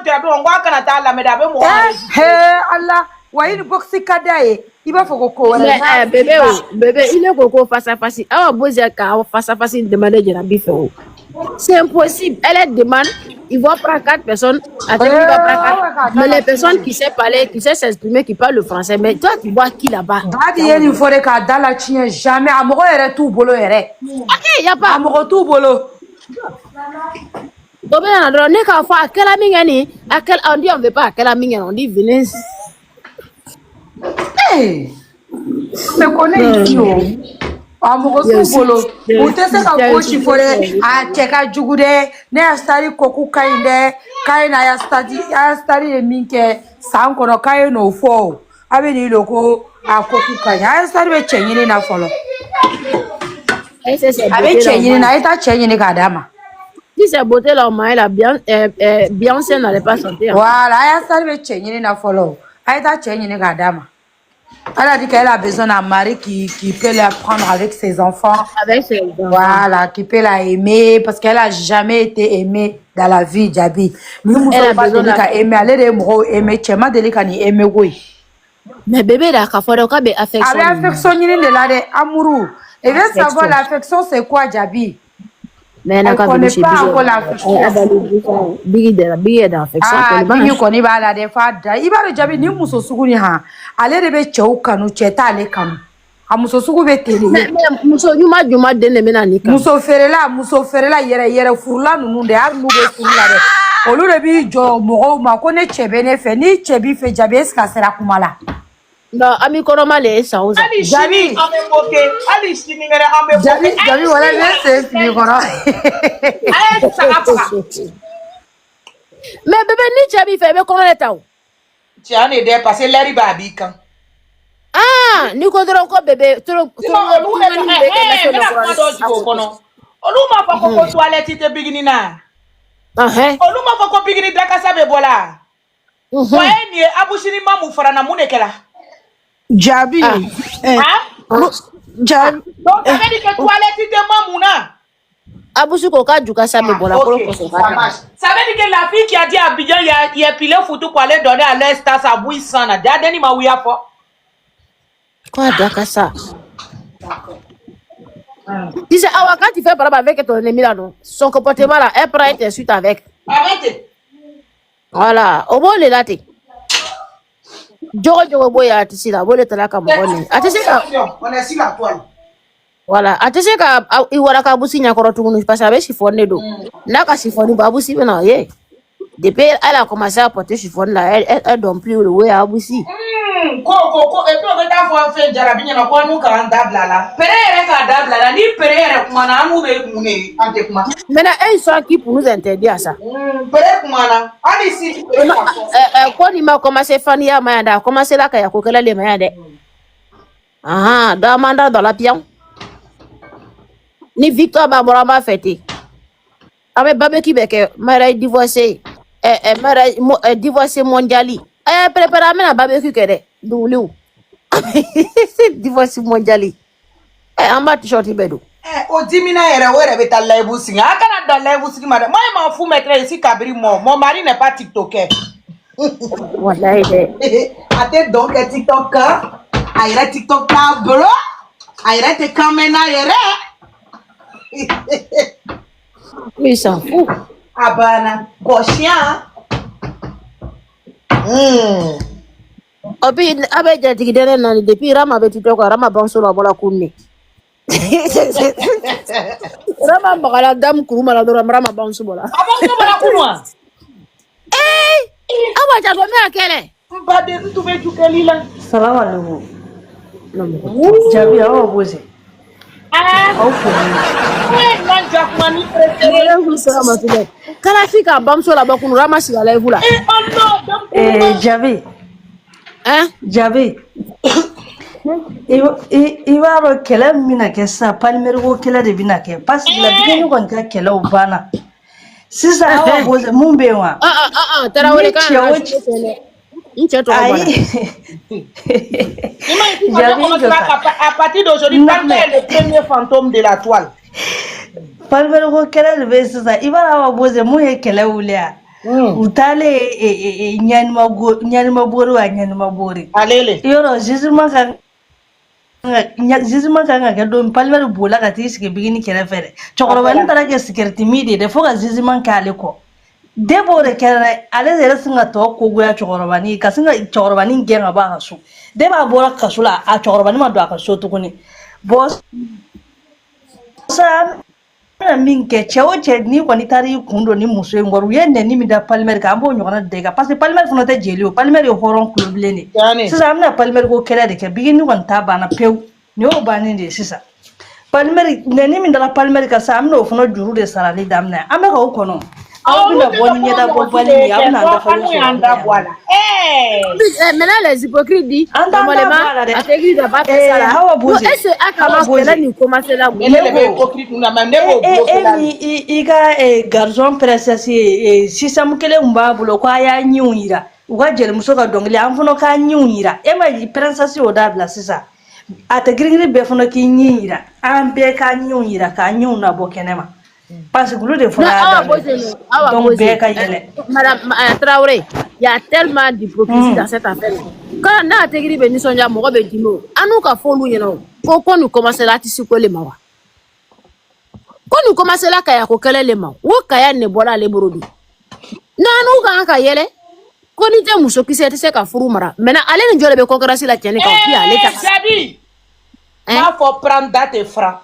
kira don gwa kana ta Allah me da be mo Allah wa une boxi kadaye il va faut ko wala bébé il est coco face à face ah bosia ka face à face demander de la biffe c'est impossible elle demande ils vont prendre 4 personnes attends il va prendre 4 mais les personnes qui savent parler qui savent s'exprimer qui parlent le français mais toi tu vois qui là-bas Dadi il faut que dans la chien jamais amogo ere tout bolo ere OK y a pas amogo tout bolo donc on est qu'à faire quelle amie à quel on dit on veut pas quelle amie on dit venez me connais ici amogo tout bolo ou te se ka ko chifore a cheka jugude ne astari koku kainde kaina ya stadi e minke san kono kai no fo abi ni loko a koku kanya astari be chenyini na folo avec chenyini na ita chenyini ka dama si c'est beauté là on la bien Beyoncé n'allait pas chanter voilà astari be chenyini na folo ita chenyini ka dama. Elle a dit qu'elle a besoin d'un mari qui peut la prendre avec ses enfants. Avec ses enfants. Voilà, qui peut la aimer. Parce qu'elle n'a jamais été aimée dans la vie, Djabi. Nous ne pas besoin d'aimer. Elle est aimée. Tu m'as dit qu'elle est aimée, oui. Mais bébé, là, il faut que affection. Elle a affection, il est là, amoureux. Et veut savoir l'affection, c'est quoi, Djabi? Mais elle ne connaît pas encore l'affection. Bigi d'affection. Ah, Bigi connaît pas la défada. Il va le Djabi, ni muso suguni ha. Ale de be cɛw kanu cɛ t'ale kanu a muso sugu bɛ ten de mais muso ɲuman den de bɛna nin kan muso feerela yɛrɛ furula ninnu de hali n'u bɛ furu la dɛ olu de b'i jɔ mɔgɔw ma ko ne cɛ bɛ ne fɛ ni cɛ b'i fɛ Jabi est-ce que a sera kuma la non an bɛ kɔrɔma le san o san Jabi an bɛ moke hali sini wɛrɛ an bɛ moke Jabi wala ne sen fili kɔrɔ a ye saga faga mais bébé ni cɛ b'i fɛ i bɛ kɔnɔ de ta o tiɲɛ de dɛ parce que l'heure b'a b'i kan ah ni ko dɔrɔn ko bébé trop olu ma fɔ ko toilette tɛ bigini na olu ma fɔ ko bigini dakasa bɛ bɔ la wa ye nin ye abusini ma mun fara na mun de kɛra Jabi Jabi donc ça veut dire que toilette tɛ ma mun na abusi ko ka juga sa bɛ bɔ la ça veut dire que la fille qui a dit à Abidjan il a pilé photo pour aller donner à l'instant sa bouille sans na dadeni ma wuya fɔ quoi dakasa dis awa quand tu fais par rapport avec ton ennemi là non son comportement là elle prend tes suite avec voilà au moins les latés jogo boya atisi la bole tala ka mbone atisi ka on est sur la toile voilà atisi ka iwara ka busi nya koro tugunu parce que chiffon do na ka chiffon ba busi bena ye depuis elle a commencé à porter chiffon là elle donne plus le way à busi ko et puis on va ta faire jarabi nya ko nu ka ndabla la pere yere ka dabla la ni pere yere kuma na anu be mune ante kuma maintenant ils sont qui pour nous interdire ça pere kuma na ali si ko ni ma commencé fania ma da commencé là ka ya ko kala le ma de ah da manda dans la pion ni Victor ba morama fêté avec babeki beke mara divorcé mara divorcé mondiali prépare na babeki kede doulou divorce mondiali en bas t-shirt bedo o dimina yere were be ta live singa akana da live singa madame moi m'en fous mettre ici kabri mon mari n'est pas tiktoker wallahi de ate donc tiktoker ayra tiktoker bro ayra te kamena yere oui s'en fout abana cochien obi abe jati dere na depuis rama be tiktok rama banso la bola kunni rama bagala dam kuruma la dora rama banso bola abanso bola kunwa awa jago me akele ba de tu be jukeli la salam alaikum Jabi awa boze kala fika bamso la bakunu rama si la evula Jabi Jabi i b'a dɔn kɛlɛ min bɛna kɛ sisan palimɛriko kɛlɛ de bɛna kɛ parce que la bigeni kɔni ka kɛlɛw banna sisan awa boze mun bɛ yen wa tarawele ka à partir d'aujourd'hui, Palmer est le premier fantôme de la toile. Palmer ko kɛlɛ de bɛ sisan i b'a dɔn awa boze mun ye kɛlɛ wuli a utale nyanima bori wa nyanima bori Alele. yoro jisuma kan ga don palmer bola ka ti sigi bigini kere fere chokoroba ni tara ke security media de foga jisuma kale ko debo de kere ale zere singa to ko goya chokoroba ni ka singa chokoroba ni genga ba kasu deba bora kasula a chokoroba ni ma do akaso to kuni boss sa min ke chewo che ni ko ni tari kundo ni muso ngor yende ni mi da palmer ka ambo nyona de ka parce que palmer fono te jeli o palmer yo horon club leni sisa amna palmer go kela de ke bigini kon ta bana pew ni o bani de sisa palmer ne ni mi da palmer ka sa amna fono juru de sarali damna ambe ka o kono Maintenant les hypocrites disent normalement à l'église de pas faire ça là. Est-ce que commencer là garçon princesse système kele mba bulo kwa ya nyuira uga jere musoka dongle amfuno ka nyuira ema princesse oda bla sisa atagiri be funo ki nyira ambe ka nyuira ka nyuna bokenema parce que de fois donc Madame Traoré, il y a tellement d'hypocrisie dans cette affaire. Quand on a intégré Benissonja, mon robert Dino, à nous qu'à fond, quand nous commençons là, tu sais quoi les mains. Quand nous commençons là, kaya kokele les mains, ou kaya ne bola les brodos. Non, nous quand kaya quand il y a muso qui s'est fait qu'à Furumara. Maintenant, allez nous jouer le concurrence la tienne quand il y a l'état. Sabi, il faut prendre date et franc.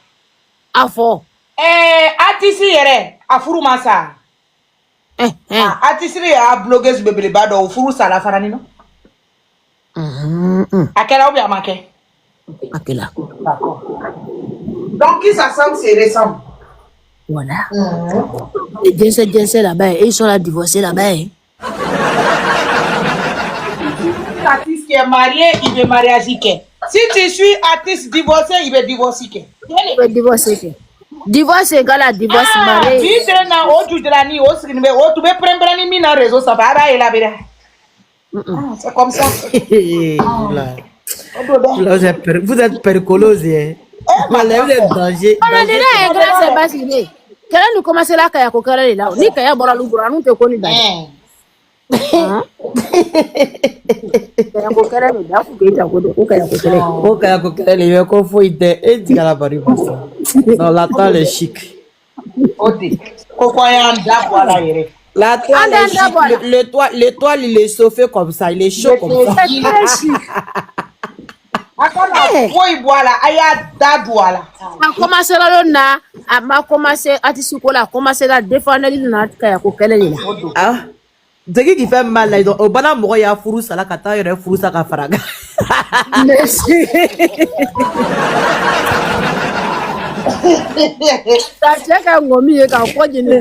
À fort. Artiste yere a furu masa artiste ya blogueuse bebele bado o furu sala farani no akela obi amake akela d'accord donc qui ça semble c'est récent voilà les gens là-bas ils sont là divorcés là-bas artiste qui est marié il veut mariage qui si tu suis artiste divorcé il veut divorcer qui il veut divorcer divorce égale à divorce marié. Si tu es dans au du drani au scribe au tu veux prendre ni mina réseau ça va là et là bira. C'est comme ça. Vous êtes percolosé. Vous êtes danger. On a déjà un grand Sébastien. Quel nous commencer là kaya kokara là. Ni kaya bora lugura nous te connais dans. Kaya kokara là da fu keita ko kaya kokara. O kaya kokara le ko fo ite e digala bari basa. Non, la toile est chic. La toile est chic. Le toile, il est chauffé comme ça. Il est chaud comme ça. C'est très chic. A commencé là, a commencé à tissuer a commencé à défendre l'île kaya kokele là. Ah. Ce qui fait mal là, au bana moro ya furu sala kata yore furu saka faraga. Merci. Ça tient qu'un gomi et qu'un quoi de ne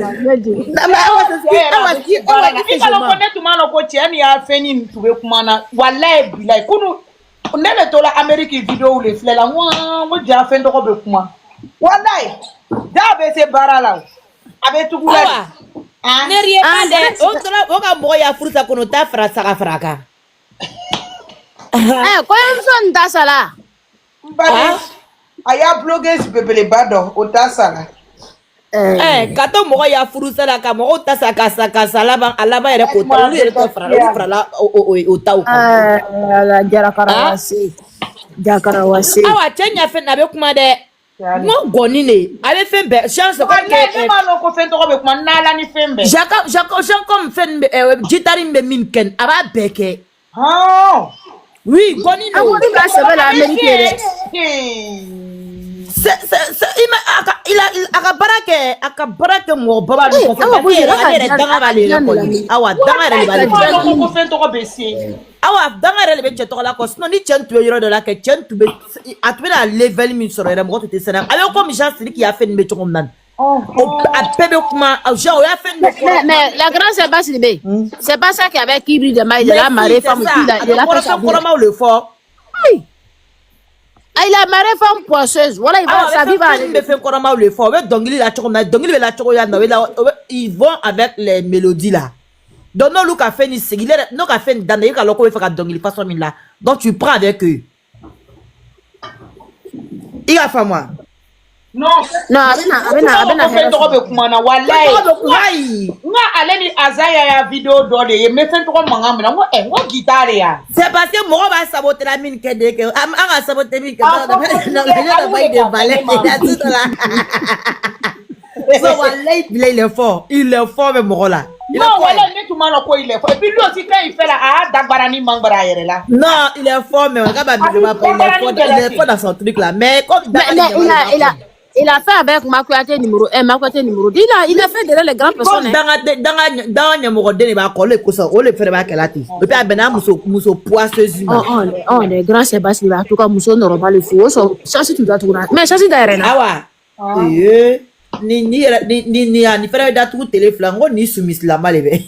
pas aya blogueuse bebele bado otasala kato moko ya furusa la ka moko tasaka sala ba alaba ere ko ta ru ere to fra la o ta o la jakarawasi awa chenya fe na be kuma de mo goni ne ale fe be chance ko ke ma no ko fe to ko be kuma na la ni fembe jaka comme fe jitari be minken aba beke oui goni no ko ka se be la américaine il a barake mo baba do ko awa dangare le be cheto la ko sino ni chentu yoro de la ke chentu be atube la level min soro re mo to te sena ale ko mi chance ki a fait me choko nan a pebe kuma genre ya fait mais la grande c'est pas ça qui avait qui brille de maille de la marée femme qui de la personne le fort il a maré femme poisseuse voilà il va sa vie va aller faire comment le fort donc il a choko na donc il la choko ya na ils vont avec les mélodies là. Donc, non, Luka fait ni segui, non, qu'a fait dans les cas, l'on peut faire donc il façon là. Donc, tu prends avec eux. Il a fait moi. Non, abena fait trop de kumana wallahi. Nga aleni azaya ya vidéo do de me fait trop manga mena ngo guitare ya. C'est parce que moi va saboter la mine que dès que a saboter mine que dans bail de balai tout là. So wallahi il est fort même là. Non, voilà, ne tout mal quoi il est fort. Et puis lui aussi quand il fait la dagbarani mangbara yere là. Non, il est fort mais il est fort dans son truc là. Mais comme il a fait avec Makuate numéro 1, Makuate numéro 2. Il a fait derrière les grandes personnes. Dans numéro 2, il va coller pour ça. On le fait avec la tête. Et puis, ben, muso poisseuse. Les grands Sébastien, en tout cas, muso normal, il faut. Ça, c'est tout à tout. Mais ça, c'est derrière. Ah ouais. Ni frère d'atouts téléphone, ni soumis la malé.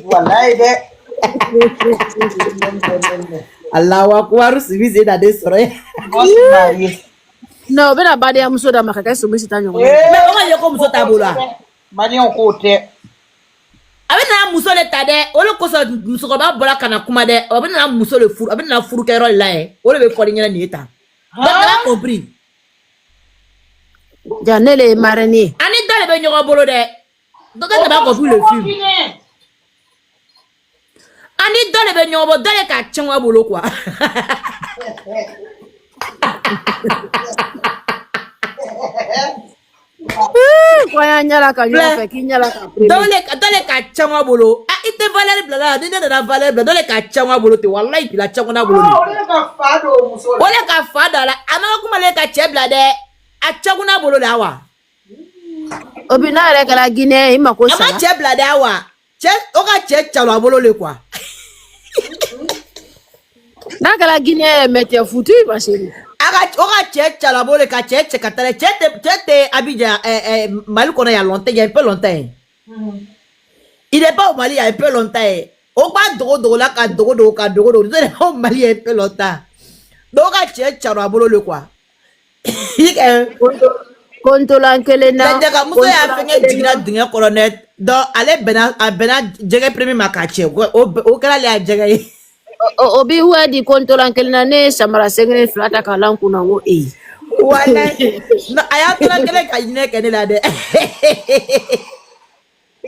Voilà, il est. Allah wa kwaru soumis et dans des soirées. Non, ben abade ya muso da makaka soumis tanyo. Mais on a comme ça tabula. Mani on côté. Abena muso le tade, o le koso muso ko ba bola kana kuma de, abena muso le furu, abena furu ke rol la e. O le be fori nyana ni eta. Donc la compris. Janele marani. Ani dole be nyogo bolo de. Donc ta ba compris le film. Ani dole be nyogo dole ka chenwa bolo quoi. Kwaya nyala ka nyofe ki nyala ka prime. Dole ka changwa bolo. Ah ite valeur blala, dine na valeur blala. Dole ka changwa bolo te wallahi pila changwa na bolo. Ole ka fado muso. Ole ka fado la. Ama kuma le ka chebla de. A changwa na bolo la wa. Obina re kala Guinée imako sala. Ama chebla de wa. Oka che chalo bolo le quoi. Na kala Guinée mete foutu ma chérie. Oka che chalo bolo ka che katale che Abidjan Mali qu'on a longtemps, il y a un peu longtemps. Il n'est pas au Mali il y a un peu longtemps. Au pas drogo là ka drogo il est au Mali il y a un peu longtemps. Donc oka che chalo bolo le quoi. Kontola nkele na. Ndeka muso ya fenge digina dinga coronet. Donc ale bena jege premier makache. O kala le jege. Obi huwa di kontola nkele na ne samara sengene flata kala kuna ngo Wala. No aya tola nkele ka yine kene la de.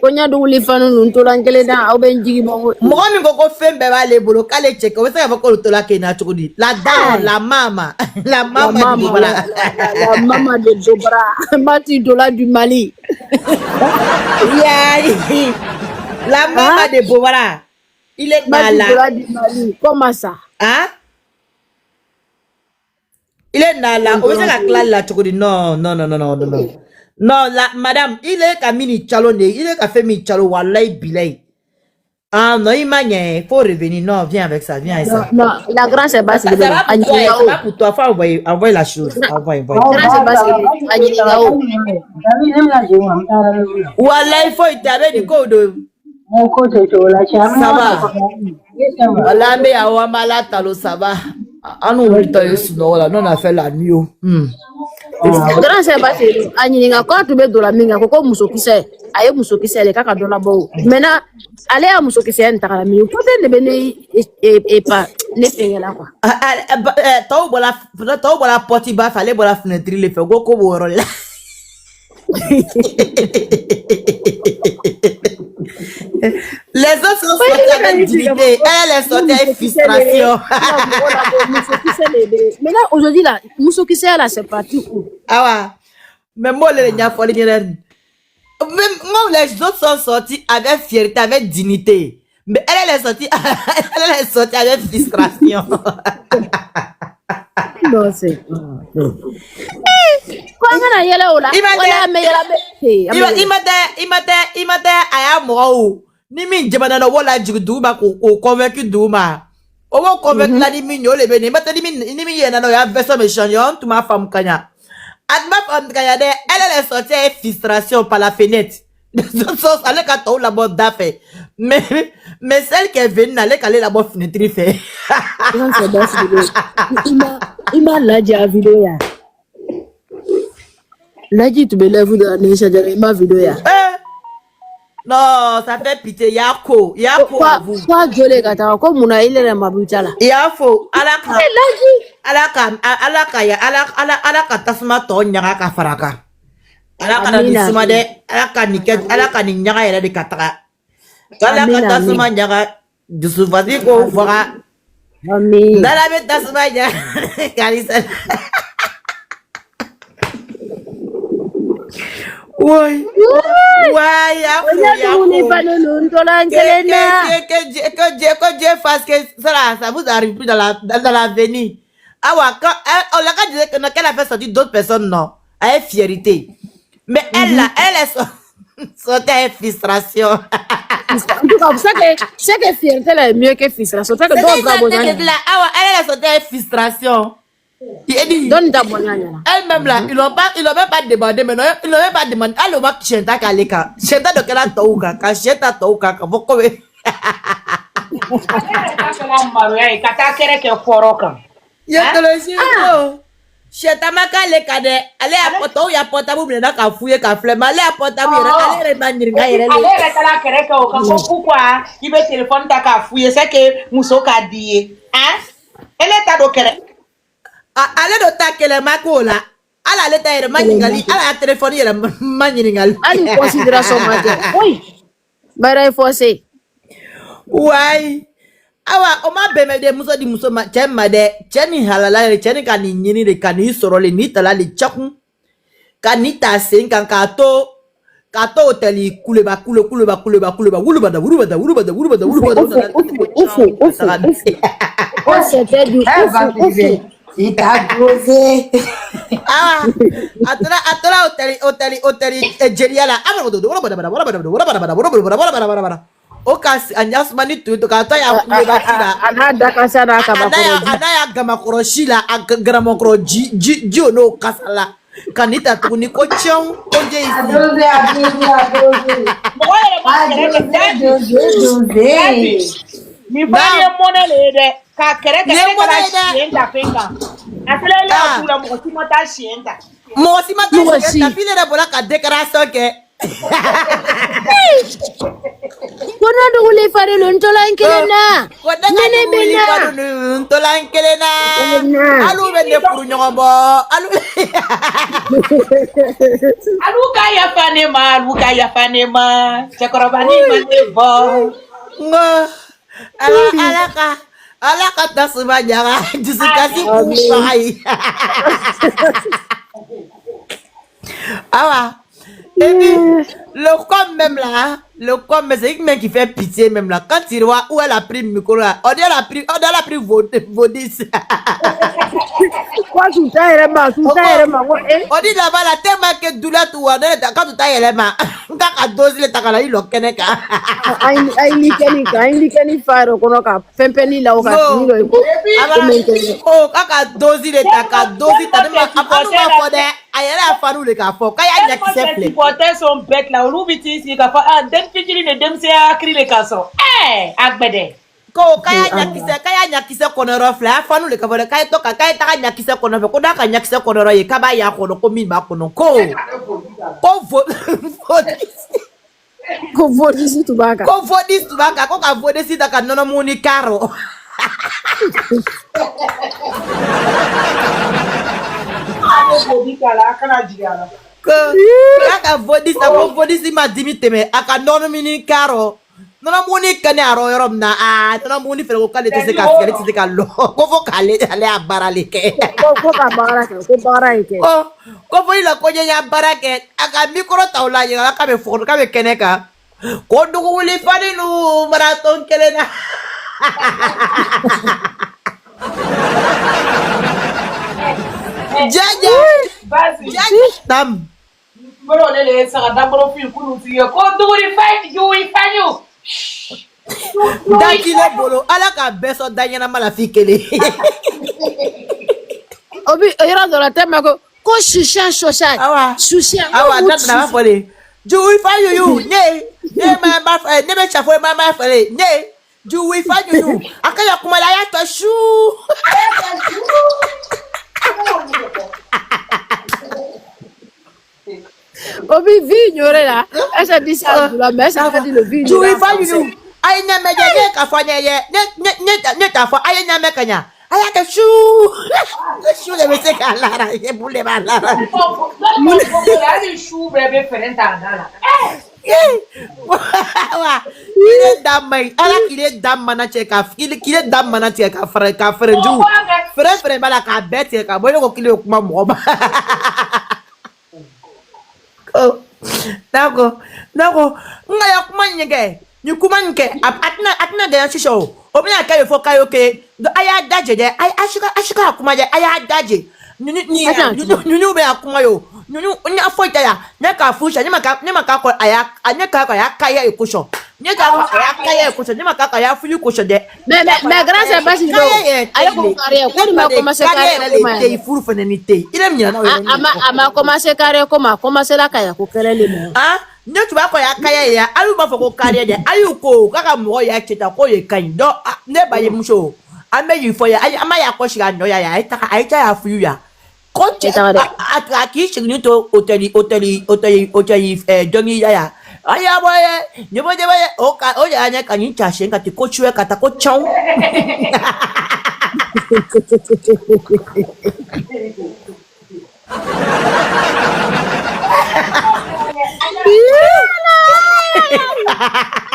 Konya du lifanu ntola nkele na obenjigi bongo. Mo mi ko fembe ba le bolo kale cheke. O se ya ko tola ke na chukudi. La dame, la mama voilà. La maman de Dobra, Mati Dola du Mali. La maman de Bobara. Il est Mati Dola du Mali. Comment ça? Hein? Il est là. On sait la classe là, tu dis non. Non, madame, il est qu'à mini chalone, il est qu'à fait mi chalo, wallahi bilay. Ah non, il m'a il faut revenir. Non, viens avec ça, viens avec ça. Non, la grande Sébastien. Ça va pour toi, faut envoyer la chose. Envoyer. Grande Sébastien. Wallahi, il faut y taper du code. Ça va. Voilà, mais à Wamala, talo, ça va. Ah non, on a fait la nuit. Grand Sébastien, Anyininga, quand tu mets de la minga, Koko Mousokise, Aye Mousokise, les caca de la boue. Maintenant, allez à Mousokise, un tarami, peut-être le béné et pas les filles là quoi. T'as la porte, il va falloir la fenêtre, les fait go comme là. Les autres sont sortis avec dignité, elle est sortie avec frustration. Mais là, aujourd'hui, là, Mousokise, là, c'est parti où? Ah ouais. Mais moi, les gens, même les autres sont sortis avec fierté, avec dignité. Mais elle est sortie avec frustration. Non, c'est. Il m'a dit, aya moro. Ni min jabana na wala jigdu ba ko convaincu duma. O wo convaincu la ni min yo le beni. Mata ni min yena no ya version méchant yo tu ma femme kanya. At ma femme kanya de elle est sortie avec frustration par la fenêtre. Elle ka to la bonne d'affaire. Mais celle qui est venue aller caler la bonne fenêtre fait. Il m'a lâché la vidéo ya. Lâché tu me lèves de la neige, j'avais ma vidéo ya. Non, ça fait pitié. Yako à vous. Quoi gueuler kata ko muna ile na mabuta la. Yafo alaka tasma to nyaga ka faraka. Alaka na disma de alaka ni nyaga yere de kataka. Alaka tasma nyaga dusu vasi ko fara. Amin. Dala be tasma nyaga kalisa. Why, Yako ni panolo ntola nkelena. Que Dieu fasse que ça vous arrive plus dans l'avenir. Ah ouais, on l'a dit qu'elle a fait sortir d'autres personnes, non, avec fierté. Mais elle là, elle est sortie avec frustration. En tout cas, c'est que fierté là est mieux que frustration. C'est que Elle est sortie avec frustration. Donne ta bonne. Elle-même là, ils l'ont même pas demandé, mais non, ils l'ont même pas demandé. Elle m'a chenta kaleka. Chenta de quelle touka, quand chenta touka, quand vous connaissez. Ya te le dis, chenta makaleka de, allez à poto, ya pota vous menez qu'à fouiller qu'à flemme, allez à pota vous allez remanir, allez pourquoi il veut téléphone ta qu'à fouiller, c'est que Mousso qu'a dit, hein? Elle est à dokere. Ale do takele makola ala le tayre maningali ala téléphone yele maningali Ali considération matin. Oui. Bara forcé. Why? Awa o ma beme de muso di muso ma chema de cheni halala le cheni kan nyini de kan hisoro le ni tala le chakun kan ni ta sen kan kato hoteli kuleba Oh, c'était du ouf. Il t'a dosé. Ah, atala hoteli Jeliala. Okas anyas mani tu kata ya kuleba kila. Anada kasana Anaya gamakoroshila agamakoro ji no kasala. Kanita tuni ko chong onje isi. Mi fanye mona lede ka kere ka shienta penga. Afele le akula mo simata shienta. Mo simata shienta file de bola ka déclaration ke. Kono dugule fare lo ntola nkelena. Nene bena. Ntola nkelena. Alu bende furu nyombo. Alu ka ya fanema. Chakorobani manebo. Ngo. Alaka tasuma nyara. Jisikasi kupai. Awa. Et puis, le com même là, le com, mais c'est une mec qui fait pitié même là. Quand tu vois où elle a pris le micro là, on dit elle a pris Vodis. Quoi, tout ça, elle m'a. On dit là-bas, la tellement que douleur tout on est quand tout ça, elle est ma. Quand à dose, il est à la île, au Keneka. Aïe, Nikeni Faro, Konoka, Pempeni, la Oka, oh, quand à dose, il est à dose, il est à ayala faru le ka fo kaya nya ki se Les supporters sont bêtes là, on oublie ici ka fa ah dem fitiri ne dem se akri le kaso. Agbede. Ko kaya nya ki se konoro fla fanu le ka fo kaya to ka kaya ta nya ki se konoro ko da ka nya ki se konoro ye ka ba ya ko no ko mi ba ko no ko vodisi tubaka ko ka vodisi ta ka nono muni karo. Aka vodisi ma dimite me aka nono mini karo nono muni kane aro yorom na nono muni fere ko kale te se ka lo ko fo kale ale abarale ke ko bara ke ko fo ila ko nya barake aka mikro taula ya aka be fo ka be keneka ko dugu wuli fani nu marathon kelena. Jaja tam bolo lele saka dabro fil kunu tiye ko duguri fay fanyu dakile bolo ala ka beso danyana mala fikele obi ira do la tema ko shushan awa dat na fole juwi fanyu ne ma ne be chafo ma fele ne juwi fanyu akaya kumala ya to shu Obi vie ignorée là. Elle s'est dit ça, mais elle s'est dit le vie Tu ignorée. y vas, you. Aïe, n'a pas de café, n'est ta foi, aïe, n'a pas de aïe, que chou. Le chou, le monsieur Kalara, il boule malara. Chou, bébé, fait un Il est dame, il est dame, manacheka, il est dame, manacheka, frère, frère, bala, ka bête, ka boyo, qu'il est au maman. D'accord, ngaya kumanyege, ni kumanke, atna de shisho. Obina kayo fo kayo ke, aya daje de, ay ashika kumaje, aya daje. Nunu be akumayo. Nunu nya foita ya, nya ka fusha, nya maka ko aya, anya ka ko ya kaya ekusho. Nya ka ko aya kaya ekusho, nya maka ya fuyu kusho de. Mais grand c'est pas si do. Allez pour carrière, quand m'a commencé carrière. Il faut faire une idée. Il aime bien. Ama commencé carrière comment commencer la kaya ko kelele mo. Ah, nya tu ba ko ya kaya ya, ayu ba ko carrière de, ayu ko kaka mo ya cheta ko ye kan do ne ba ye musho. Ame yu fo ya, ama ya ko shiga no ya ya, aita ya fuyu ya. Quand tu es to hôtel dongi ya aya boye ne boye o ya nya kanyi chashe ngati ko chue kata ko chau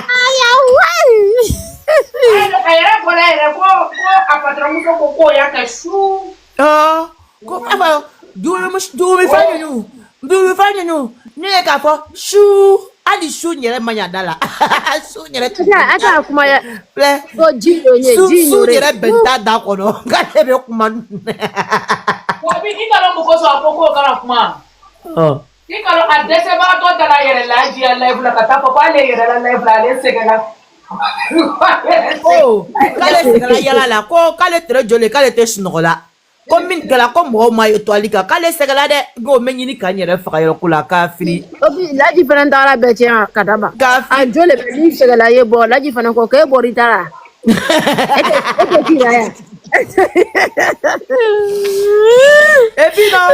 Aya wan. Era por ahí, a patrón ko ya que chou. ah ko aba do me fanya no ne ka fo shu ali shu nyere manya dala shu nyere tu Ata kuma ya le go jino nye shu jino. nyere benta da ko no ga be kuma Wabi ikalo mukoso apoko kala kuma. oh Ikalo adese ba to dala yere la ji live la kata papa le yere la live la le segala. oh kale segala yala la ko kale tere jole kale te snogola comme kala ko mo ma yo to alika kale segala de go menyini kanyere fa yo kula ka firi Obi la different dara be tian kadaba. ka A jole be ni segala ye bo la different ko ke bo ritara. Ete tira ya. et puis non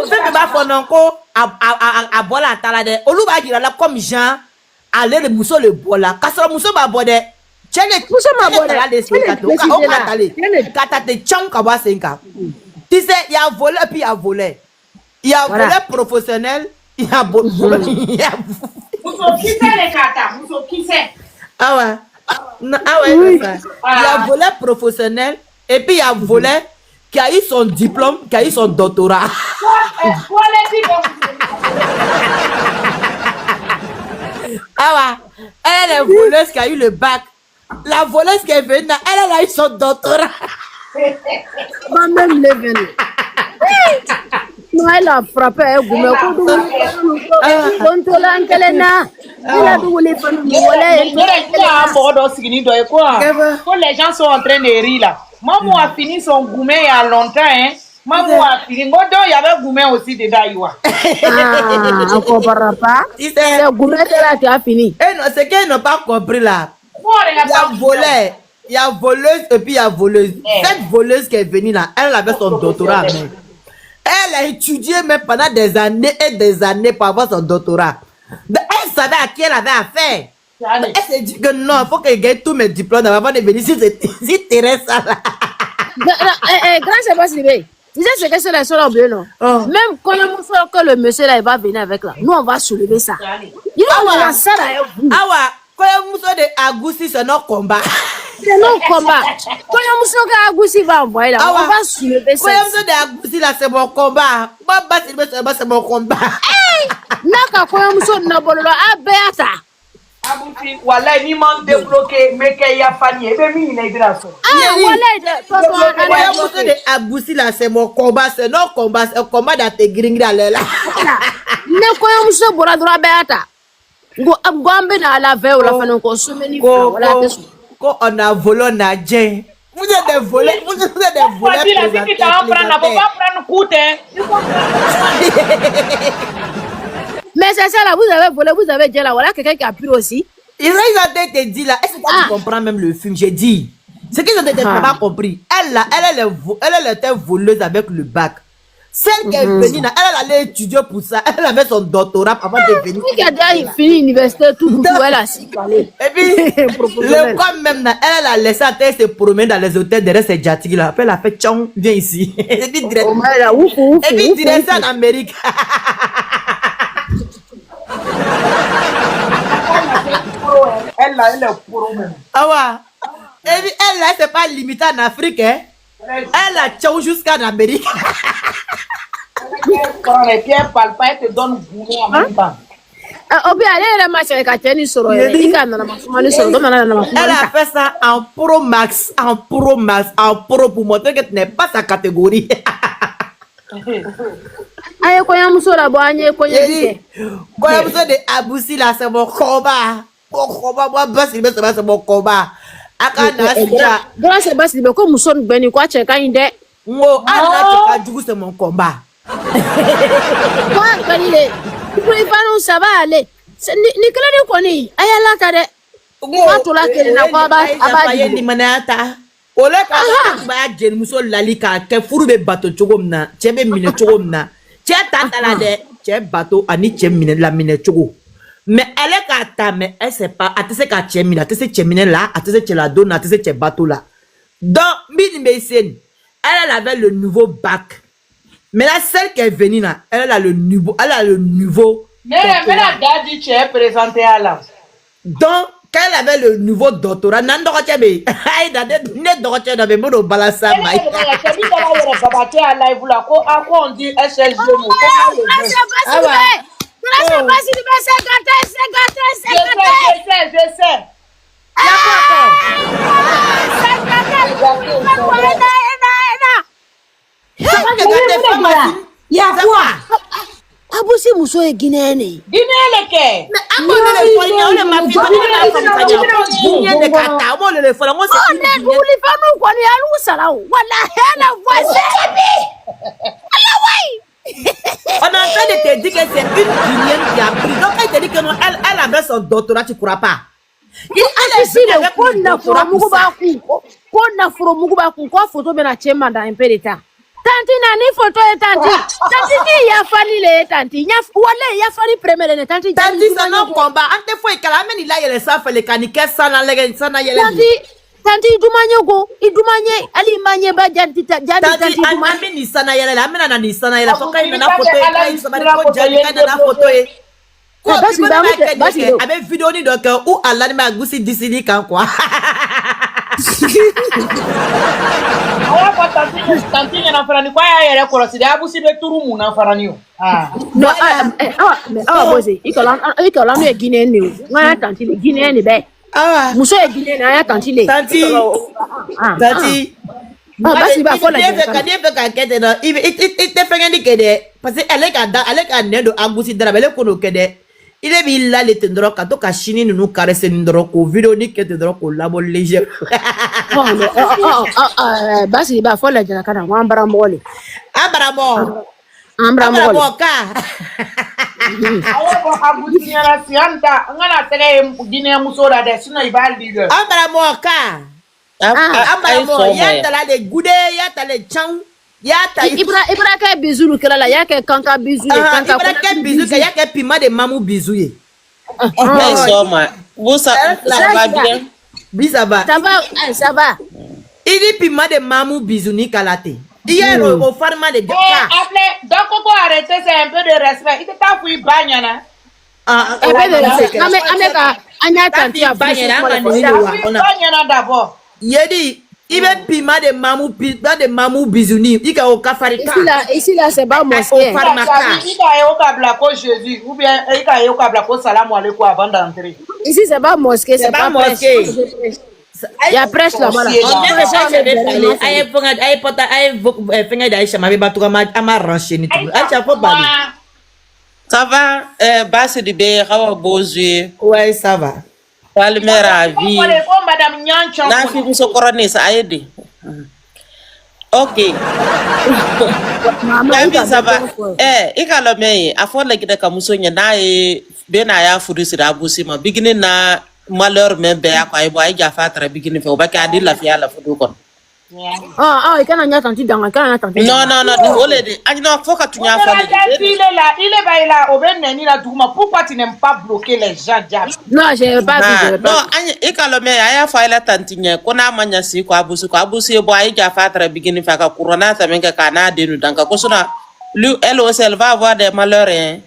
c'est pas fond non ko a bola tala de oluba jira la comme Jean aller le muso le bola kasoro muso ba bode chele Muso ma bode. la de spectacle o ka tale kata te chang ka ba senka tu sais il y a volé puis il y a volé il y a volé professionnel il y a volé Muso kise le kata, muso kise. ah ouais non, ah ouais oui. Il y a volé professionnel et puis il y a volé qui a eu son diplôme qui a eu son doctorat ah ouais elle est voleuse qui a eu le bac la voleuse qui est venue elle a eu son doctorat Ba même level. No elle a frappé gume ko du. Contola ankelena. Elle a doublé fan wala. Les gens sont en train de rire là. Maman a fini son gourmet il y a longtemps, hein. Maman a fini. Moi, donc, il y avait gourmet aussi dedans, Iwa. Ah, on comprend pas. C'est gourmet là qui a fini. et non c'est qu'elles n'ont pas compris là Moi, il y a volé il y a voleuse et puis il y a voleuse cette voleuse qui est venue là elle avait son doctorat même. Elle a étudié même pendant des années et des années pour avoir son doctorat. Mais elle savait à qui elle avait affaire. Mais elle s'est dit que non, il faut qu'elle gagne tous mes diplômes avant de venir si Thérèse là. Grand c'est pas si bien. Tu sais ce que c'est la seule oublié non. Même quand le monsieur là il va venir avec là, nous on va soulever ça. Il va lancer là. Ah ouais, quand il y a de Agoussi c'est notre combat. C'est non combat. Quand le monsieur qui Agoussi va envoyer là, on va soulever ça. Quand il y a de Agoussi là c'est mon combat. C'est mon combat. Naka quand le monsieur n'a pas le droit à Béata. Abouti, voilà, il m'a débloqué, mais qu'il y a Fanny, et bien, il est là. Ah, voilà, quand il y a de Agoussi là c'est mon combat, c'est notre combat, c'est un combat d'intégrer là. Ne quand le monsieur n'a droit à Béata. Gombe na la veille ou la fin encore semaine quand on a volé on a dit vous êtes des volés vous êtes des volés mais c'est ça là vous avez volé vous avez dit là voilà quelqu'un qui a pris aussi ils ont été dit là est-ce que tu comprends même le film j'ai dit ce qu'ils ont été pas compris elle là elle était voleuse avec le bac Celle qui est venue, là, elle allait étudier pour ça. Elle avait son doctorat avant de venir. Qui a déjà fini l'université tout elle a si calé. Et puis, le quoi même, là, elle a laissé à terre se promener dans les hôtels derrière ses jatigi là. Après, elle a fait tchong, viens ici. Et puis, direct. Et puis, direct en Amérique. Elle est pour même. Ah ouais. Et puis, elle là, c'est pas limité en Afrique, hein. Elle a tchong jusqu'en Amérique. Quand les pierres parlent pas, elle te donne boulot en même temps. Obi ale ma chere ka teni soro ye ika na masumani soro na masumani. Elle a fait ça en pro max, en pro max, en pro pour montrer que tu n'es pas sa catégorie. Aye ko yamuso la bo anye ko yeke. Quoi, vous de Aboussi là, c'est mon combat. Mon combat, moi, c'est mon combat. Akana Sija. Grâce à Bassi ko muso gbeni ko cheka inde. Ngo, Anna Teka, c'est mon combat. Quoi kanile. Pour y faire ça va aller. Ni kala ni koni ayala kade. Ko la kele na ko aba di manata. Ole ka ba jen muso lalika ke furu be bato chogom na, chebe mine chogom na. Che tata la de, che bato ani che mine la mine chogo. Mais elle est kata mais elle sait pas, atese ka che mine, atese che mine là, atese che la donne, atese che bato là. Donc mine mesen, elle avait le nouveau bac. Mais la celle qui est venue là, elle a le nouveau, Mais la daddy tu es présenté à la. donc, quand elle avait le nouveau doctorat, nan dokotebe, aïe, ne dokotebe na bemo balasa mai. On dit SLG. Je sais. Ya quoi? Abusi muso e Guinéenne. Guinéenne ke. On est en train de te dire que c'est une Guinéenne qui a pris. Donc elle te dit que non, elle avait son doctorat, tu ne crois pas. Il a fait ko na furo mugu ba ku ko photo be na chema da impedita. Tanti na ni photo e tanti. Tanti ki ya fani le tanti. Nya wala ya fani premier ne tanti. Tanti ça non combat. Ante foi kala meni la yele sa fait le kanike sana lege sana yele. Tanti idumanye go, idumanye ali manye ba jadi tanti idumanye ni sana yele la mena na ni sana yele so kai na photo e kai so bari ko jadi kai na photo e. Ko basi avec vidéo ni donc ou Allah ni ma gusi disini kan quoi. Tanti na farani kwa ya yele ko sidi abusi be turumu na farani o. No mais boze ikola no e Guinéen ni o. Ngaya tanti le Guinéen ni be. Muso e Guinéen aya tanti le. Tanti. Basi ba fola. Il te fait gagner que parce que elle est nendo abusi dara bele ko no kede. Il est mis là les tendros quand ka chini nous caresse ndro ko vidéo ni que tendro ko labo léger. Basi ba fola jana kana ngambara mole. Ambra mo ka. Awo abusi nyara sianta ngana tele Guinée muso da de sino ibali de. Ambra mo ka. Ambra mo ya tala de gude ya tala chang. Ibra ke bizulu kala la ya ke kanka bizu kanka Ibra ke bizu ke ya ke piment de mamou bizu ye. Ça va bien. Ça va. Ça va. Il dit piment de mamou bizu ni kalate. Hier au pharma de Gaka. Appelez donc faut arrêter, c'est un peu de respect. Il t'a fouillé bagnana. Un peu de respect. Ameka anya tanti a bagnana d'abord. Yedi il veut piment de mamou bisouni. Il a au kafarika. Ici là c'est pas mosquée. Il a au kablako Jésus ou bien il a au kablako salam alaikum avant d'entrer. Ici c'est pas mosquée, c'est pas mosquée. Il y a prêche là-bas. Ça va, Basse du Bé, Beaux-Yeux. Ouais, ça va. Palmer à vie. N'a fi muso corona ça a aidé. Ok. Ça va. I ka lo me a fo la kita ka muso nya na e be na ya furu sira busi ma bigini na malheur me be akwa e bo ay ja fa tra bigini fe o ba ka di la fi ala fudu kon. Il can't attendre dans la canne attendre. Non, olé. Ah non, faut que tu n'y as pas. Il est là, au Bénin, là, pourquoi tu n'aimes pas bloquer les gens, diable? Non, je n'ai pas vu. Non, et quand le maire a fait la tantine, qu'on a maniasi, quoi, abusi, boy, qui a fait très beginning, fait que Corona, ça vient que Canada, nous, donc, à cause de lui, elle aussi, elle va avoir des malheurs, hein.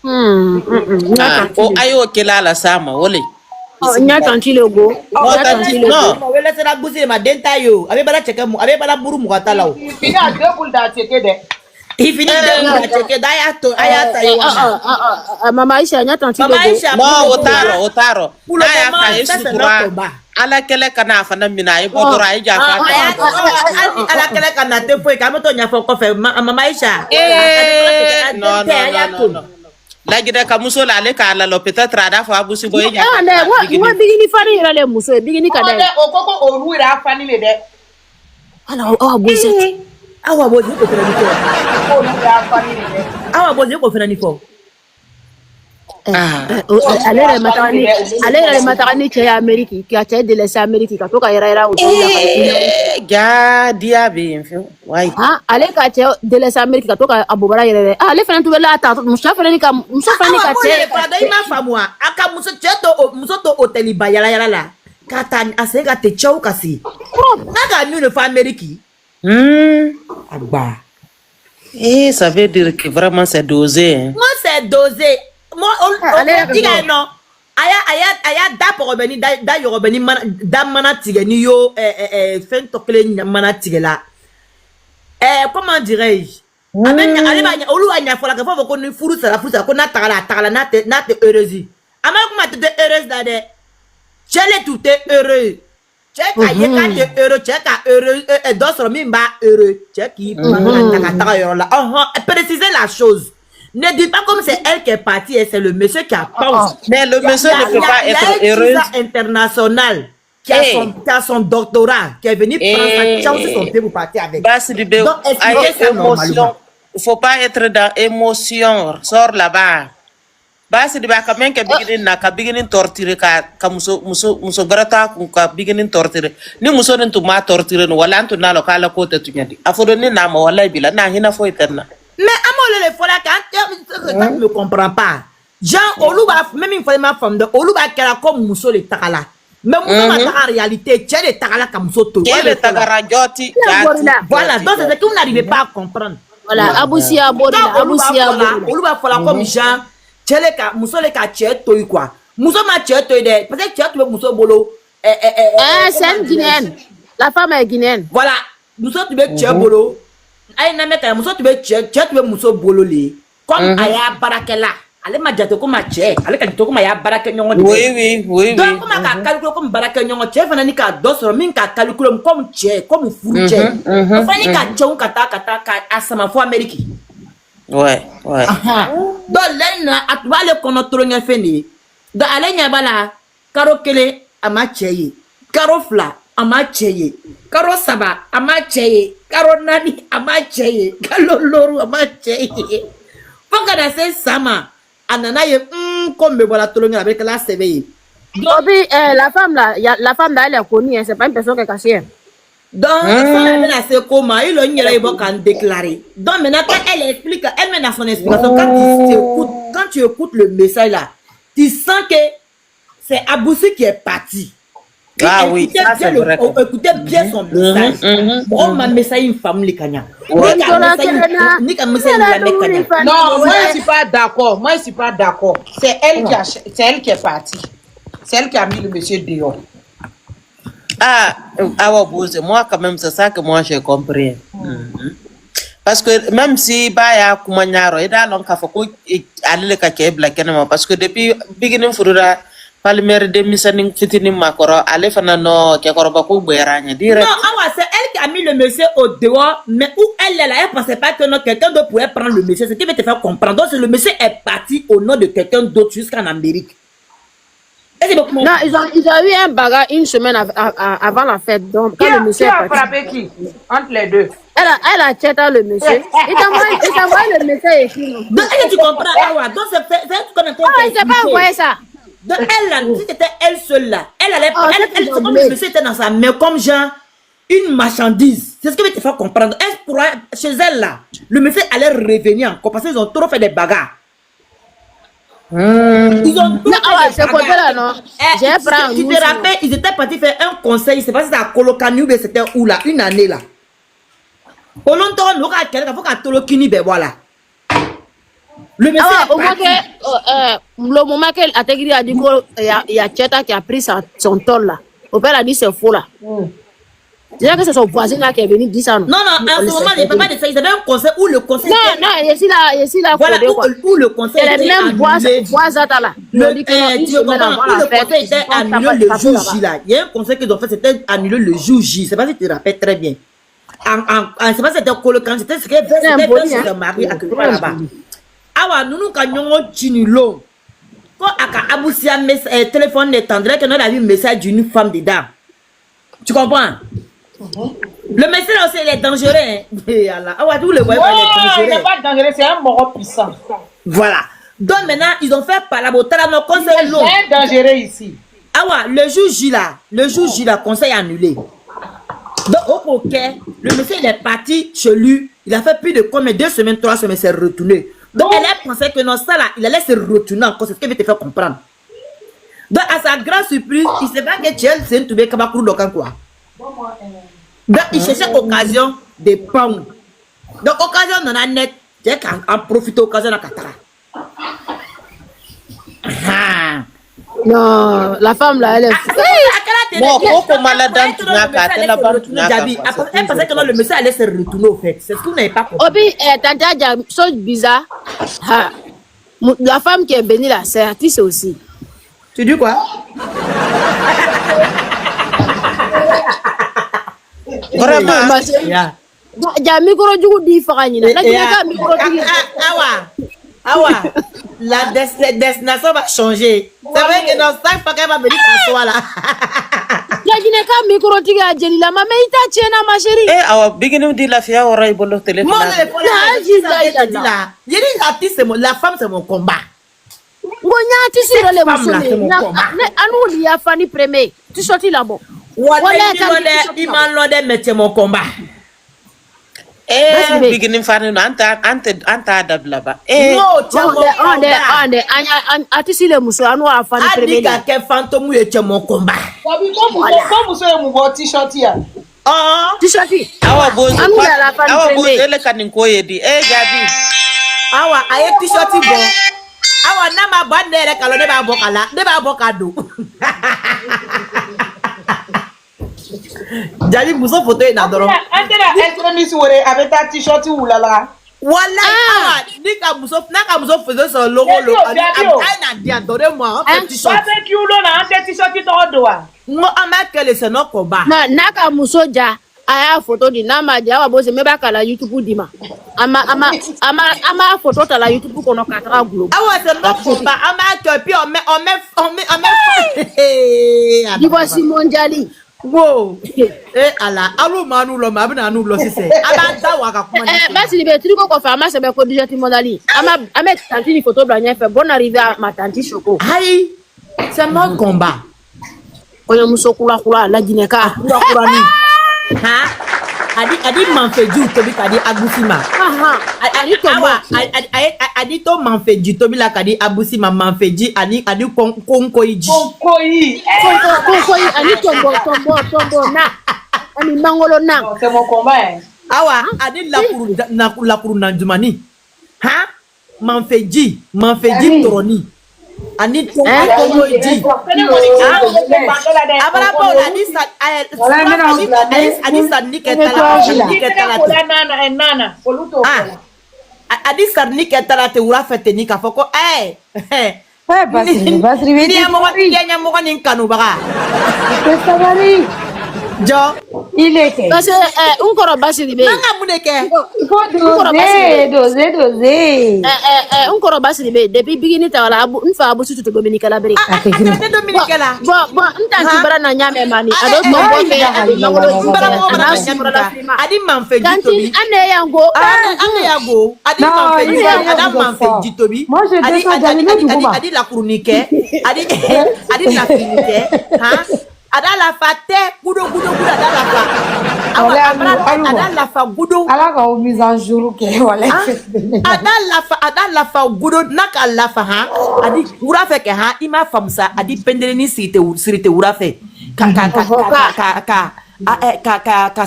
Oh, ayo, qu'elle a la sama, olé. Nya tanti logo. Non. Wele sera busi ma denta yo. Abe bala cheke mu, abe bala buru mu kata lao. Il y a deux boules d'attitude. Il finit de cheke ayata yo. Mama Aisha nya tanti logo. Mama Aisha. Non, otaro. Pour le moment, ça c'est notre combat. Ala kele kana fana mina e bodora e jafa. Ala kele kana te foi kamoto nya fo ko fe Mama Aisha. Non. La gida ka muso la ale ka la lo peut-être ada fa busi boy nya. Wa bigini fani ira le muso bigini ka dai. Okoko oru ira fani le de. Ala bosi. Awa bozi ko fena ni fo. Oru ira fani le de. Awa bozi ko fena ni fo. Ale matani che Ameriki ki a che de les Ameriki ka to ka ira o ga dia be mfo wai ale ka che de les Ameriki ka to ka abobara ira ale fena tu la ta musafa ni ka che pada ima famwa aka muso to hoteli bayala la kata asega te chau kasi naga mi le fa Ameriki agba ça veut dire que vraiment c'est dosé. Moi c'est dosé. Moi on dit non aya da pour beni da yo beni da mana tigeni yo fen tokle mana tigela comment dirais-je amen ale ba olu anya fola ka fo ko ni furu sala ko na tagala na te heureuse ama ko te heureuse da de chele tout est heureux cheka yeka te heureux cheka heureux d'autres mimba heureux cheki ta yo la préciser la chose. Ne dis pas comme c'est elle qui est partie et c'est le monsieur qui a pensé. Mais le monsieur ne peut pas être heureux. Il y a un international qui a son doctorat, qui est venu prendre sa chance son pied pour partir avec. Donc, expliquez ça normalement. Il ne faut pas être dans émotion. Sors là-bas. Basi di ba ka men ke biginin torture ka muso garata ka biginin torture ni muso nin tuma torture no wala antu na lo kala ko te tunyadi afodo ni na ma wala bila na hina fo eterna. Mais amole le fola quand tu me comprends pas. Jean Oluba même une fois ma femme de Oluba kala comme muso le takala. Mais muso ma ta réalité, tu le takala comme muso to. Le takara joti. Voilà, donc c'est que vous n'arrivez pas à comprendre. Voilà, Abousia Borila, Oluba fola comme Jean, tu le ka muso le ka che to quoi. Muso ma che to de, peut-être tu as muso bolo. C'est une Guinéenne. La femme est guinéenne. Voilà, muso tu veux che bolo. Aïe na meka muso tu veux muso bololi comme aya barakela ale ma jato ko ma che ale ka jato ko ma ya barake nyongo oui donc ko ma ka calculer comme barake nyongo che fana ni ka dosoro min ka calculer comme che comme furu che fani ka chon kata asama fo Ameriki ouais donc là atba le kono tronya feni do ale nya bala karo kele ama che karo fla ama cheye karo saba ama cheye karo nani ama cheye kalo loru ama cheye foka da se sama anana ye comme me voilà tolonga avec la CV donc la femme là elle est connue c'est pas une personne qui est cachée donc elle a se comment il a nyela ibo kan déclarer donc maintenant quand elle explique elle met dans son explication quand tu écoutes le message là tu sens que c'est Aboussi qui est parti. Ah oui, ça c'est vrai. Écoutez bien son message. On m'a message une femme les kanya. Non, moi je suis pas d'accord. C'est elle qui est partie. C'est elle qui a mis le monsieur dehors. Moi quand même c'est ça que moi j'ai compris. Parce que même si baya kumanyaro ida lon ka fako alile ka kebla kenema parce que depuis beginning furura palmer de misaning fitini makoro ale fana no ke koroba ko beranya dire. Non, c'est elle qui a mis le monsieur au dehors, mais où elle est là, elle pensait pas que non, quelqu'un d'autre pouvait prendre le monsieur. Ce qui veut te faire comprendre. Donc le monsieur est parti au nom de quelqu'un d'autre jusqu'en Amérique. Non, ils ont eu un bagarre une semaine avant la fête. Donc quand le monsieur qui a frappé qui entre les deux? Elle a chatté le monsieur. Il t'envoie le monsieur écrit. Donc est-ce que tu comprends? Donc c'est il s'est pas envoyé ça. Donc elle là, si c'était elle seule là, elle allait, comme le monsieur était dans sa main, comme genre, une marchandise. C'est ce qui va te faire comprendre. Chez elle là, le monsieur allait revenir encore parce qu'ils ont trop fait des bagarres. Ils ont trop fait des bagarres. Non. Tu te rappelles, ils étaient partis faire un conseil. Je sais pas si c'était à Kolokani ou c'était où là, une année là. Au long terme, nous il faut qu'à Tolokini, ben voilà. Le monsieur au le moment qu'elle a dit qu'il y a Tcheta qui a pris son tol là. Au père a dit c'est faux là. C'est-à-dire que c'est son voisin là qui est venu dire ça. Non, en ce moment, il n'y a pas de ça. Ils avaient un conseil où le conseil. Non, ici là. Voilà, où le conseil était annulé. Même Boisata là. Le conseil était annulé le jour J là. Il y a un conseil qu'ils ont fait, c'était annulé le jour J. Je ne sais pas si tu te rappelles très bien. Je ne sais pas si c'était Colocan, c'était ce qu'elle faisait son mari à quelque part là-bas. Awa, nous gagnons Chinilo. Quand Abousia téléphone n'étendrait que nous avons un message d'une femme dedans. Tu comprends? Le message aussi il est dangereux. Awa, tout le voyez, il est dangereux. Il n'est pas dangereux, c'est un mort puissant. Voilà. Donc maintenant, ils ont fait par la beauté là, nos conseils longs. C'est dangereux ici. Awa, le jour J là, conseil annulé. Donc, ok, le monsieur il est parti chez lui. Il a fait plus de combien? 2 semaines, 3 semaines, c'est retourné. Donc, elle a pensé que non, ça là, il allait se retourner encore. C'est ce qu'elle veut te faire comprendre. Donc, à sa grande surprise, il sait pas que Tchel, c'est une toubée Kabakourou Dokan quoi. Donc, il cherchait occasion de prendre. Donc, occasion, on a net. J'ai qu'en profiter occasion de Katara. Non, la femme là, elle est. Bon, pourquoi malade tu n'as pas elle pensait que le monsieur allait se retourner au fait. C'est ce que vous n'avez pas compris. Obi, tante, chose bizarre. La femme qui est bénie là, c'est artiste aussi. Tu dis quoi? Vraiment? Il y a un micro du coup différent. Awa, la destination va changer. C'est vrai que dans 5 fois qu'elle va venir s'asseoir là. Micro tiga jeli la maman ita tiena ma chérie. Eh, awa, biginu di la fia ora ibolo téléphone. Moi, la femme c'est mon combat. Ngonya ti sira le musole. Anu li afani premier. Tu sorti là-bas. Il m'a lodé mettre mon combat. Eh, biginin farni no anta dabla ba. Eh, on atisi le muso anu afani premier. Adika ke fantôme ye mon combat. Comme vous savez mon t-shirt là. Oh, t-shirt. Awa bozo. Awa bozo ele kanin koye di. Eh, Gabi. Awa aye t-shirt bon. Awa na ma bandere kalo ne ba bokala, ne ba bokado. Jadi muso photo na doro. Antela extremiste wore avec ta t-shirt ou là là. Wallahi awa ni ka muso faisait son logo na dia donner moi un t-shirt. Avec you là en t-shirt to do wa. Mo amakele se no koba. Na ka muso ja aya photo di na ma ja wa boze me ba kala YouTube dima. Ama photo ta la YouTube kono katra globe. Awa se no koba amake puis on met Divorce mondiali. Wow. Ala, allo manu lo mabina anu lo sise. Abada waka kuma. Merci libe triko ko fama se be ko dijati mondiali. Ama tanti ni photo blanc fait bonne arrivée à ma tante Choco. Aïe. C'est mon combat. Oyo musokula kula la gineka. Kula ni. Ha? Adi manfeju tobi kadi agusima. Adi to manfeju tobi la kadi abusima manfeji adi konkoiji. Konkoyi ani tombo na. Ani mangolo na. C'est mon combat. Awa adi lakuru nanjumani. Ha? Manfeji toroni. Ani konkoiji. Abara bola adi sarni ketala te ura fete ni ka foko Basri ni mo ni kanu baga jo il est que parce que un basiri be nanga muneke il faut doser un koro basiri be depuis bigini ta wala un fa abu sutu Dominica la beri Dominica la bon ntanti bara na nyame mani ado to adi manfeji tobi ane yango adi manfeji tobi adi la krunike adi la krunike ha ada la fa te gudo ada la fa ada la fa gudo ala ka o mise en jour ke wala ada la fa gudo naka la fa ha adi wura fe ke ha ima famsa adi pendere ni sirite wura fe ka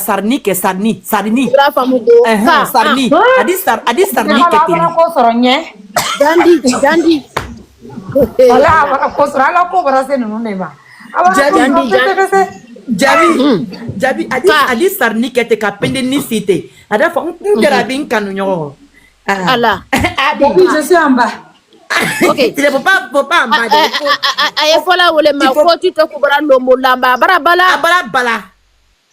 sarni ke sarni Wura famu do. sarni adi sarni ke teni ko soro nye Dandi. ala ala ko soro ala ko bara se no ne ba Jabi adi sarni ke te ka pendere ni site ada fa ngera bin kanu nyo Ala. depuis je suis en bas. Ok. tu ne peux pas en bas Aye fola wole ma ko ti to kubara lombo lamba barabala. bala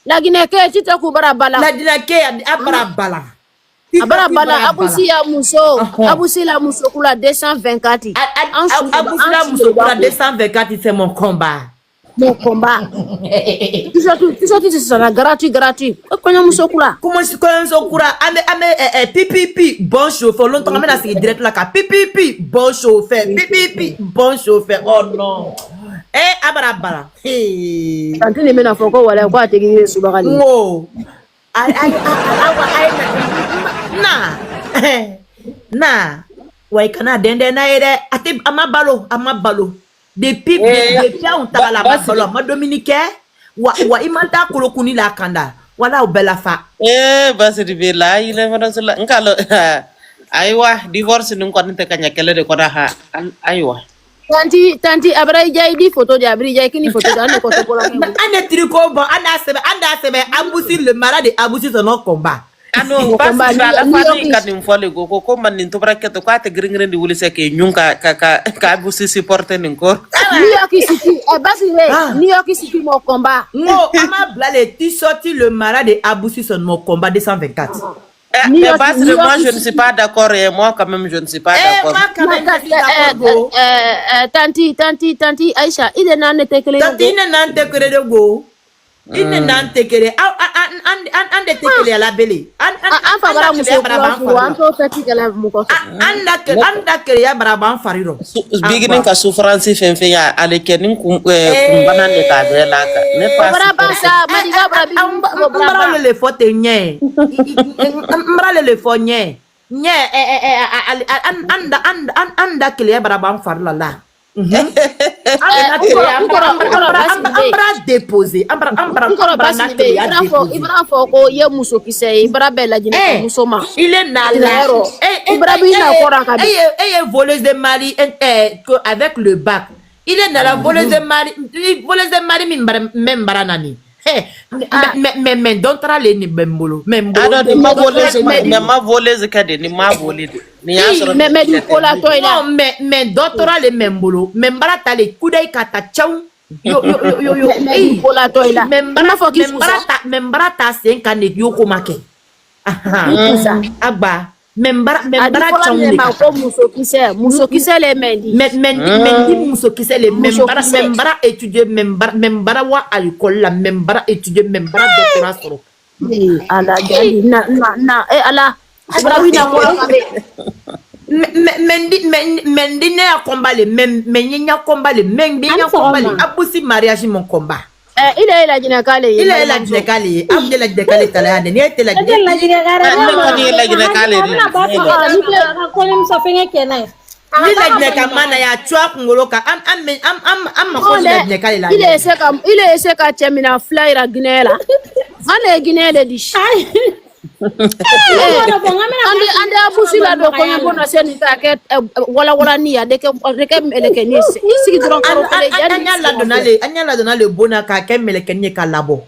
La Guinée ke ti to kubara bala. la dinake abara bala Barabala abusi ya muso. Abusi la muso kula 224. Abusila muso kula 224 c'est mon combat. Mon combat. Tu sorti c'est ça gratuit. Konya muso kula. Comment si muso kula ame pipi bon chauffeur longtemps ame na se direct la ka pipi bon chauffeur pipi bon chauffeur oh non abara bala Tantine mena foko wala kwa tegiri subakali. no na wai kana dende na ere ate amabalo depuis on tala la balo ma dominique wa imanta kolokuni la kanda wala obela fa basi ribela ile marasula ngalo aywa divorce nun kon te kanya kele de ko ha aywa Tanti abra jay di photo de abri jay kini photo da ne ko to ko la. ane triko bon anda sebe abusi le malade abusi son combat ano basi la fani kan fole go ko man nin to braketo ko ate gringren di wuli seke nyunka ka abusi supporter nin ko New York City basi New York City mon combat. no ama blale ti sorti le malade abusi son mon combat 224 mais basi moi je ne suis pas d'accord et moi quand même je ne suis pas d'accord moi quand même je suis d'accord Tanti Aisha ide na ne tekele tanti ne nan tekere de go ine nan tekere an de tekere ala bele an fa bara muso ko an to fati kala mu ko anda kere ya baraban fariro beginning ka souffrance fe ya ale kenin ku banan de ka de la ka ne pas bara sa madiga bara bi mbara le fote nye mbara le fo nye anda kere ya baraban farila la ambra déposé ambra fo ko ye muso kise ibra bella jine muso ma il est nala ibra bi na ko ranka bi voleuse de mari avec le bac il est nala voleuse de mari même baranani mais d'autres les ni bembolo même ma voleuse kade ni ma voleuse ni ya soro mais du ko la toila non mais d'autres les même bolo même barata les kudai kata chaw yo ko la toila même barata 5 ans yo ko make agba même bara chaw ni ko muso kise le mendi mendi muso kise le même bara étudier même bara wa alcool la même bara étudier même bara doctorat soro ala jadi na ala brawi na ko mendi ne ya combat le même nya combat le même nya combat le abusi mariage mon combat il est la jina kale abde la jina kale tala ne te la jina kale ko ni msafenge kenai ni la jina kamana ya chwa ngolo ka am ko la jina kale la il est se ka chemina flyer ginela ane ginele di ande abusi la do ko ngona seni ta ke wala ni ya de ke meleke ni isi dron ko kale anya la donale bona ka ke meleke ni ka labo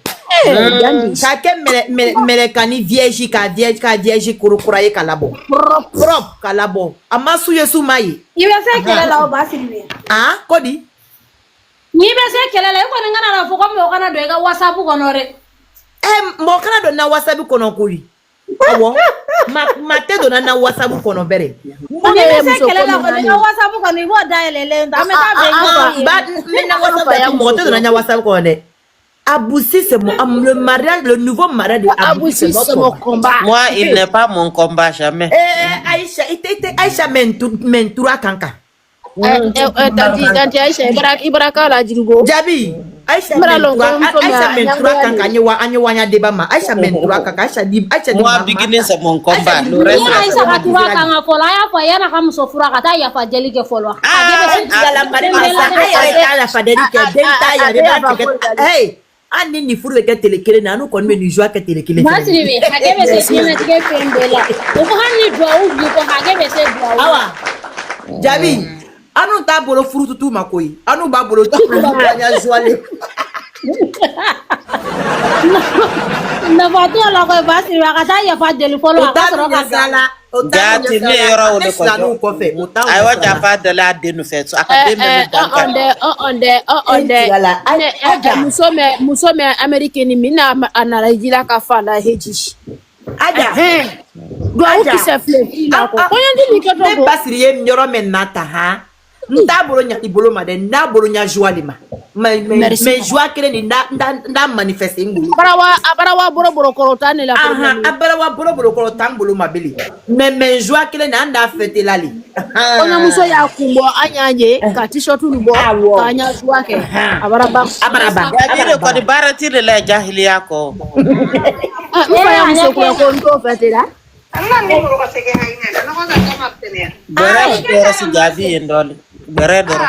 ka ke meleka ni vierge kurukura ye ka labo propre ka labo amasu yesu mai ibe se kele la o basi ni kodi ni be se kele la ko ngana na foko mo kana do ga whatsapp ko nore mo kana do na whatsapp kono kuri awo ma te do na whatsapp kono bere mo ni be se kele la ko na whatsapp ko ni bo daelele nda me ta be na whatsapp mo te do na whatsapp kono de Aboussi c'est le mariage, le nouveau mariage de Aboussi c'est mon combat. Moi il n'est pas mon combat jamais. Aïcha Aïcha mentura kanka. Tanti Aïcha ibraka la jirugo. Jabi Aïcha mentura kan kanye wanya débat ma. Aïcha mentura kan Aïcha di Moi beginning c'est mon combat. Le reste Aïcha ka tuwa kan ga fola ya fa yana ka muso fura ka ta ya fa jeli ke folwa. la pare ma la fadeli ke delta ya de hey ani ni furu ke tele kele na no kon me ni joie ke tele kele. Basri be hage be se ni tige pembela. Ko hanni do u ko hage be se do. Awa. Jabi. Anu ta bolo furu tutu makoyi. Anu ba bolo tu ba nya joie. Na fatu la ko basri wa ka ta ya fa jeli folwa ka soro ka sala. Gati ne yɔrɔ wele kɔjɔ ayiwa jafa dɔ la den fɛ so a ka den bɛ muso mɛ Amérique ni min na a nana jira ka fa la heji aja duwawu kisɛ filɛ la ko kɔɲɔdi ni kɛ ne basiri ye yɔrɔ min na ta han n t'a bolo ɲa i bolo ma dɛ n t'a bolo ɲa joie de ma mais joie kelen de n t'a manifester n bolo a bara wa bolo kɔrɔ ta ne la a bara wa bolo kɔrɔ ta n bolo ma bilen mais joie kelen de an t'a fêter la le kɔɲɔmuso y'a kun bɔ an y'a ye ka t-shirt bɔ k'a ɲa joie kɛ a bara ban Jabi de kɔni baara ti de la jahiliya kɔ n fa y'a muso kura ko n t'o fêter la bɛrɛ si Jabi ye dɔɔni bɛrɛ dɔrɔn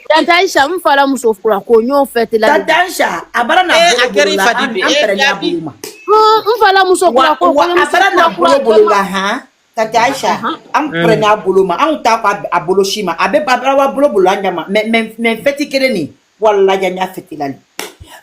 Tante Aïcha n fa la muso kura ko n y'o fêter la Tante Aïcha a bara na kɛra i fadi bi Jabi n fa la muso kura ko a bara na bolo la han Tante Aïcha an prenait a bolo ma an ta ko a bolo si ma a bɛ bara wa bolo an ɲama mais fêti kelen ni wallahi an y'a fêter la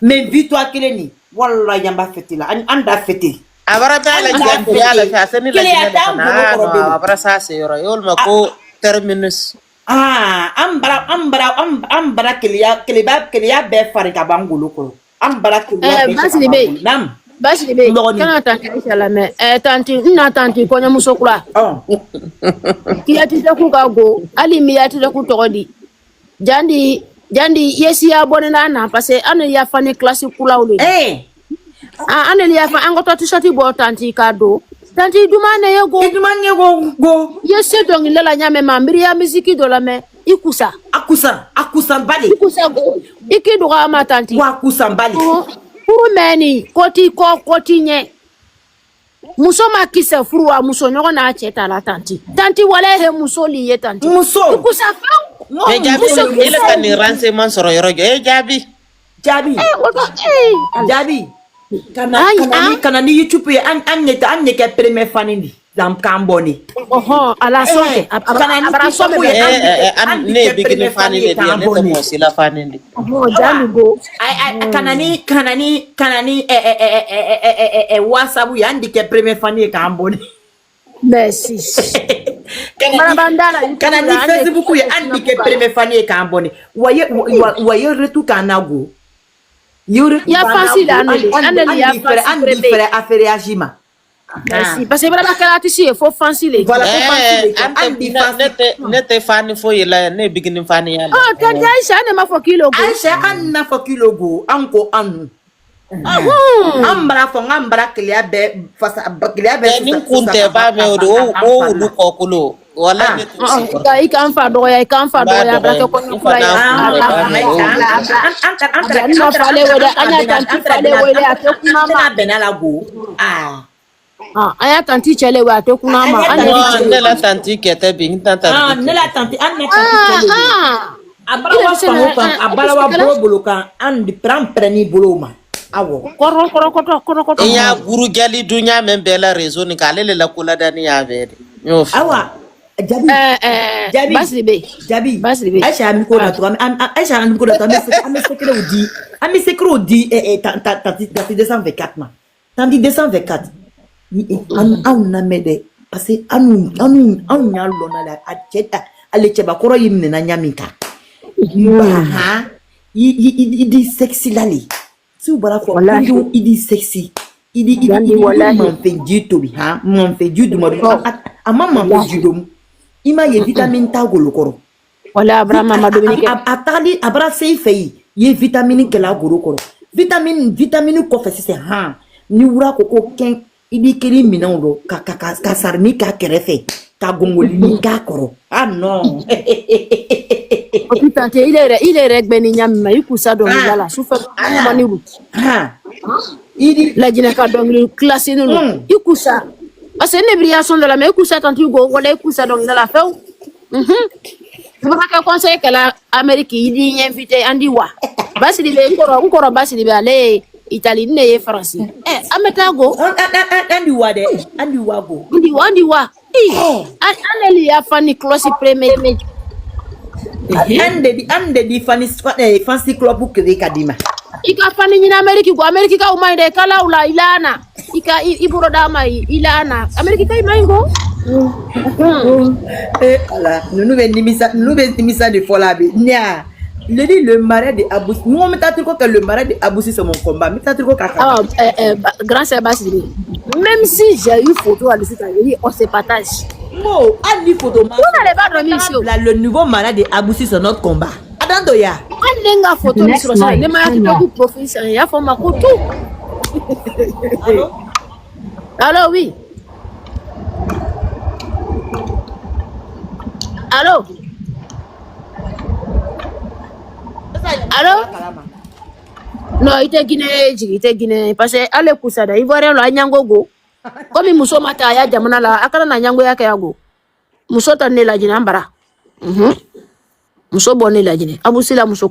mais victoire kelen ni wallahi an b'a fêter la an da fêter a bara bɛɛ la jahiliya la fɛ a se ni la jinɛ de kana a bara sa se yɔrɔ ye olu ma ko terminus an bara keleya bɛɛ fari ka ban golo kɔrɔ an bara keleya bɛɛ nam Basi be kana Tante Aïcha la mais tante kɔɲɔmuso kura kiyati ku ka go ali mi yati ku tɔgɔ di jandi yesiya bonena na parce que an ya fani classe kulaw le an ya fa an ko to t-shirt bo tante ka do tante dumane yego go yesi donc la nyame ma mbiriya musique do la mais ikusa akusa bali ikusa go ikidu ga ma tante wa kusa bali furu meni koti nye muso ma kise furu wa muso ɲɔgɔn n'a cɛ ta la tanti wala he muso li ye tanti muso kusa fa mais Jabi ile ka ni renseignement sɔrɔ yɔrɔ jɔ Jabi kana ni YouTube ye an ɲɛ kɛ premier fani di dam kan boni ala soke kana ni soke an ne bigini fani de ne to mo sila fani di jami go kana ni WhatsApp ya andi ke premier fani kan boni merci kana ni Facebook ya andi ke premier fani kan boni waye retu kanago ya facile andi ya facile affaire agima merci parce que bara kala tisi faut facile voilà ne te fani fo yela ne bigini fani ya Tante Aïcha ne ma fo kilo go Aïcha an na fo kilo go an ko anu ambara fo ngambara kiliya be fasa kiliya be ni kunte ba me o lu kokulo wala i kan fa dɔgɔya bara kɛ kɔɲɔkura ye an fale wele an y'a tanti fale wele a tɛ kuma ma bɛnna la go an y'a tanti cɛle wele a tɛ kuma ma ne la tanti kɛtɛ bi n tanta ne la tanti an ne tanti a bara wa bolo kan an di pran ni bolo ma awo kɔrɔ in y'a guru gali dunya men bɛɛ la réseau ni k'ale le la kola dani y'a bɛɛ de y'o fɔ awa Jabi Basri be Aïcha mi ko la to Aïcha mi ko la to an bɛ secret di tanti 224 ma tanti 224 anw na mɛ dɛ parce que anw y'a lɔn la a cɛ ale cɛbakɔrɔ y'i minɛ ɲa min kan i di sexy la le si u bara fɔ i di sexy i di manfɛ ji tobi manfɛ ji duma a ma manfɛ ji domu i ma ye vitamine t'a golo kɔrɔ wala abrama ma dominique a tagali a bara se i fɛ yen ye vitamine kɛlɛ a golo kɔrɔ vitamine kɔfɛ sisan ni wura ko kɛn i b'i kiri minɛnw dɔ ka sarini k'a kɛrɛfɛ ka gongolini k'a kɔrɔ non O putain, il est réglé ni nyamma, il cousa donc là, souffle, maniou. La dîner donc le classé nous, il cousa. Parce que les brillations de la mer cousa tant tu go, voilà, cousa donc dans la fin. Je veux pas conseiller que l'Amérique, il dit invité Andy Wa. Basi di be encore basi di be aller Italie ne France. Ametago. Andy Wa de. Andy Wa go. Andy Wa. Aneli ya fani close premier. Ande di fancy club ke kadima. Ika fani ni America go America ka umainde kala ula ilana. Ika iburo dama ilana. America ka imaingo. Voilà, nous nimisa de Folabi. Nia. Il dit le marais de Aboussi. Nous on met que le marais de Aboussi c'est mon combat. Mais t'as ah, grand Sébastien. Même si j'ai eu photo à l'issue, on se partage. Bon, à l'issue photo. On n'allait pas dormir ici. Le nouveau marais de Aboussi c'est notre combat. Adandoya. On n'a pas photo sur ça. Les marais qui professeur, il y a fait ma photo. Allô? Allô, oui. Allô? Allô? Non, il était Guinée, parce que allez poussa da Ivoirien lo anyangogo. Comme muso mata ya jamana la akala na nyango yake yago. Muso tanne la jina mbara. Muso bonne la jine. Abusila muso